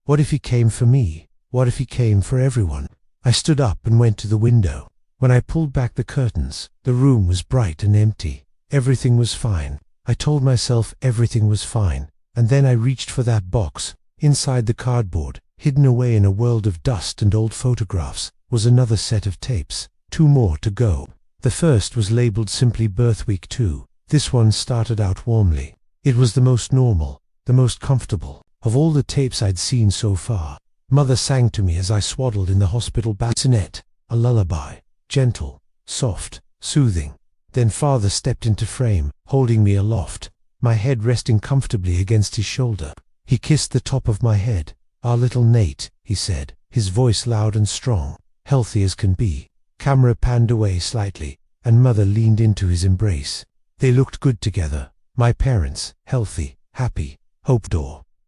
What if he came for me? What if he came for everyone? I stood up and went to the window. When I pulled back the curtains, the room was bright and empty. Everything was fine. I told myself everything was fine. And then I reached for that box. Inside the cardboard, hidden away in a world of dust and old photographs, was another set of tapes. 2 more to go. The first was labeled simply Birth Week 2. This one started out warmly. It was the most normal, the most comfortable of all the tapes I'd seen so far. Mother sang to me as I swaddled in the hospital bassinet, a lullaby, gentle, soft, soothing. Then Father stepped into frame, holding me aloft, my head resting comfortably against his shoulder. He kissed the top of my head. "Our little Nate," he said, his voice loud and strong, healthy as can be. Camera panned away slightly, and Mother leaned into his embrace. They looked good together. My parents, healthy, happy, hoped.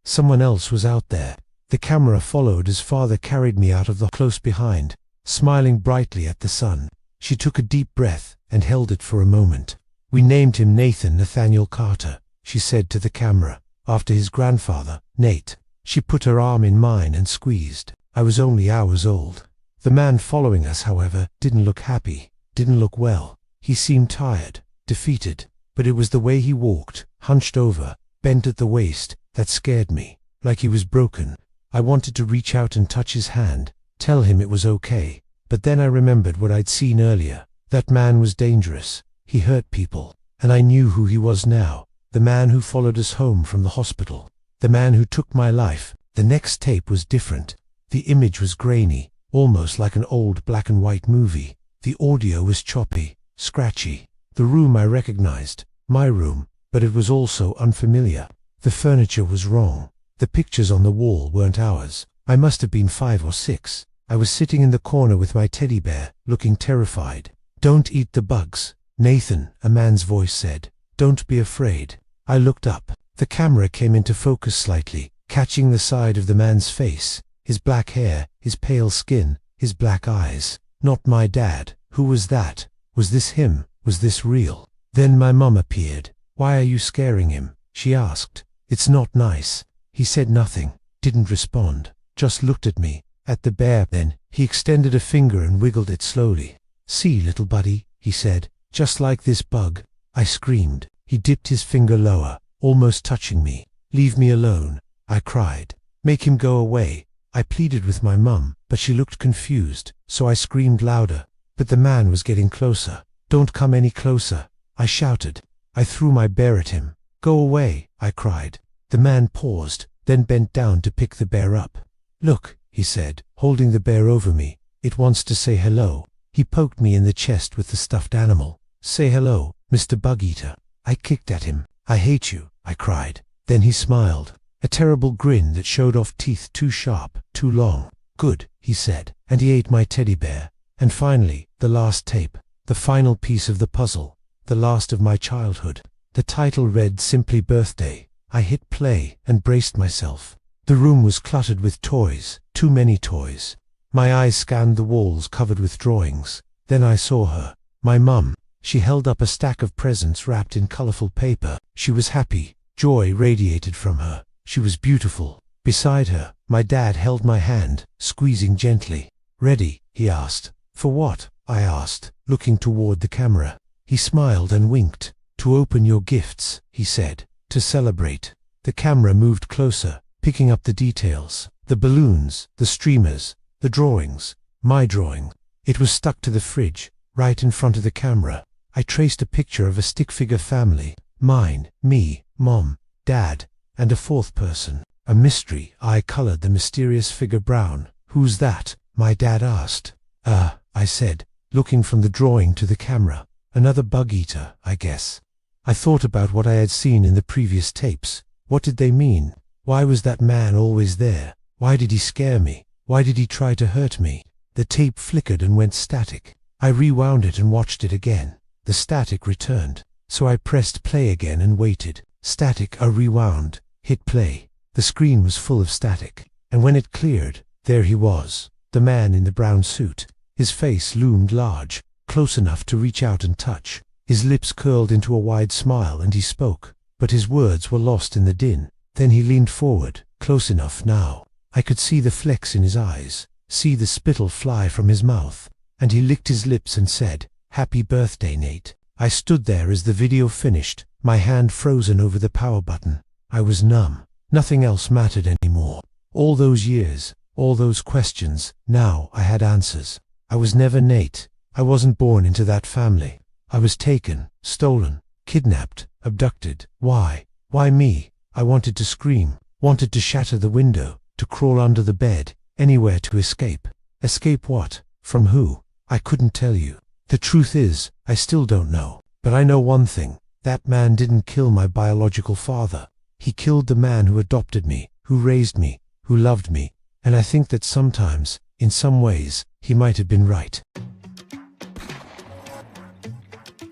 Someone else was out there. The camera followed as Father carried me out of the close behind, smiling brightly at the sun. She took a deep breath and held it for a moment. "We named him Nathan Nathaniel Carter," she said to the camera, "after his grandfather, Nate." She put her arm in mine and squeezed. I was only hours old. The man following us, however, didn't look happy, didn't look well. He seemed tired, defeated, but it was the way he walked, hunched over, bent at the waist, that scared me, like he was broken. I wanted to reach out and touch his hand, tell him it was okay, but then I remembered what I'd seen earlier. That man was dangerous. He hurt people, and I knew who he was now. The man who followed us home from the hospital. The man who took my life. The next tape was different. The image was grainy, almost like an old black and white movie. The audio was choppy, scratchy. The room I recognized, my room, but it was also unfamiliar. The furniture was wrong. The pictures on the wall weren't ours. I must have been 5 or 6. I was sitting in the corner with my teddy bear, looking terrified. "Don't eat the bugs, Nathan," a man's voice said. "Don't be afraid." I looked up. The camera came into focus slightly, catching the side of the man's face, his black hair, his pale skin, his black eyes. Not my dad. Who was that? Was this him? Was this real? Then my mum appeared. "Why are you scaring him?" she asked. "It's not nice." He said nothing, didn't respond, just looked at me, at the bear. Then he extended a finger and wiggled it slowly. "See, little buddy," he said, "just like this bug." I screamed. He dipped his finger lower, almost touching me. "Leave me alone," I cried. "Make him go away." I pleaded with my mum, but she looked confused, so I screamed louder. But the man was getting closer. "Don't come any closer," I shouted. I threw my bear at him. "Go away," I cried. The man paused, then bent down to pick the bear up. "Look," he said, holding the bear over me. "It wants to say hello." He poked me in the chest with the stuffed animal. "Say hello, Mr. Bug-Eater." I kicked at him. "I hate you," I cried. Then he smiled, a terrible grin that showed off teeth too sharp, too long. "Good," he said, and he ate my teddy bear. And finally, the last tape, the final piece of the puzzle, the last of my childhood. The title read simply Birthday. I hit play and braced myself. The room was cluttered with toys, too many toys. My eyes scanned the walls covered with drawings. Then I saw her, my mum. She held up a stack of presents wrapped in colorful paper. She was happy. Joy radiated from her. She was beautiful. Beside her, my dad held my hand, squeezing gently. "Ready?" he asked. "For what?" I asked, looking toward the camera. He smiled and winked. "To open your gifts," he said. "To celebrate." The camera moved closer, picking up the details. The balloons, the streamers, the drawings. My drawing. It was stuck to the fridge, right in front of the camera. I traced a picture of a stick-figure family. Mine, me, Mom, Dad, and a fourth person. A mystery. I colored the mysterious figure brown. "Who's that?" my dad asked. I said, looking from the drawing to the camera. "Another bug-eater, I guess." I thought about what I had seen in the previous tapes. What did they mean? Why was that man always there? Why did he scare me? Why did he try to hurt me? The tape flickered and went static. I rewound it and watched it again. The static returned. So I pressed play again and waited. Static. I rewound, hit play. The screen was full of static. And when it cleared, there he was, the man in the brown suit. His face loomed large, close enough to reach out and touch. His lips curled into a wide smile and he spoke, but his words were lost in the din. Then he leaned forward, close enough now. I could see the flecks in his eyes, see the spittle fly from his mouth, and he licked his lips and said, "Happy birthday, Nate." I stood there as the video finished, my hand frozen over the power button. I was numb. Nothing else mattered anymore. All those years, all those questions, now I had answers. I was never Nate. I wasn't born into that family. I was taken, stolen, kidnapped, abducted. Why? Why me? I wanted to scream, wanted to shatter the window, to crawl under the bed, anywhere to escape. Escape what? From who? I couldn't tell you. The truth is, I still don't know. But I know one thing. That man didn't kill my biological father. He killed the man who adopted me, who raised me, who loved me. And I think that sometimes, in some ways, he might have been right.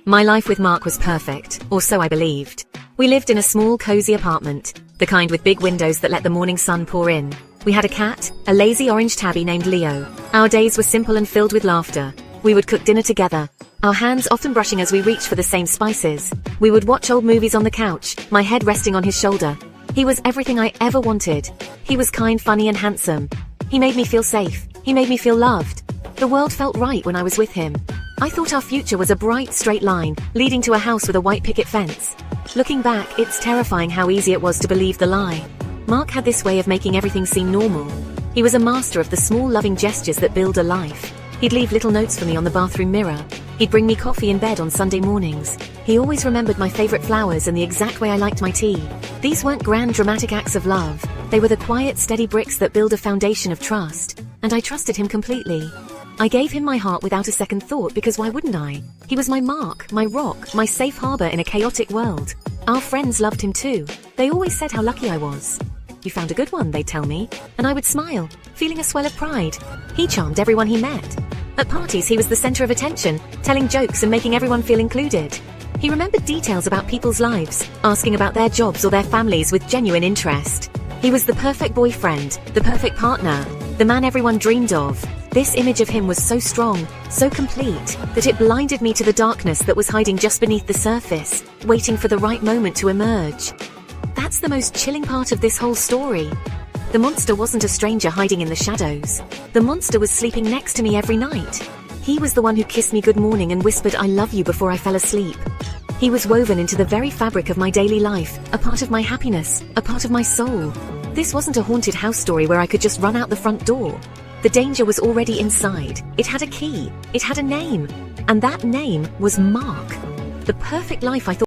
My life with Mark was perfect, or so I believed. We lived in a small, cozy apartment, the kind with big windows that let the morning sun pour in. We had a cat, a lazy orange tabby named Leo. Our days were simple and filled with laughter. We would cook dinner together, our hands often brushing as we reached for the same spices. We would watch old movies on the couch, my head resting on his shoulder. He was everything I ever wanted. He was kind, funny, and handsome. He made me feel safe. He made me feel loved. The world felt right when I was with him. I thought our future was a bright, straight line, leading to a house with a white picket fence. Looking back, it's terrifying how easy it was to believe the lie. Mark had this way of making everything seem normal. He was a master of the small, loving gestures that build a life. He'd leave little notes for me on the bathroom mirror. He'd bring me coffee in bed on Sunday mornings. He always remembered my favorite flowers and the exact way I liked my tea. These weren't grand, dramatic acts of love. They were the quiet, steady bricks that build a foundation of trust. And I trusted him completely. I gave him my heart without a second thought, because why wouldn't I? He was my Mark, my rock, my safe harbor in a chaotic world. Our friends loved him too. They always said how lucky I was. "You found a good one," they'd tell me, and I would smile, feeling a swell of pride. He charmed everyone he met. At parties, he was the center of attention, telling jokes and making everyone feel included. He remembered details about people's lives, asking about their jobs or their families with genuine interest. He was the perfect boyfriend, the perfect partner, the man everyone dreamed of. This image of him was so strong, so complete, that it blinded me to the darkness that was hiding just beneath the surface, waiting for the right moment to emerge. That's the most chilling part of this whole story. The monster wasn't a stranger hiding in the shadows. The monster was sleeping next to me every night. He was the one who kissed me good morning and whispered "I love you" before I fell asleep. He was woven into the very fabric of my daily life, a part of my happiness, a part of my soul. This wasn't a haunted house story where I could just run out the front door. The danger was already inside. It had a key. It had a name. And that name was Mark. The perfect life I thought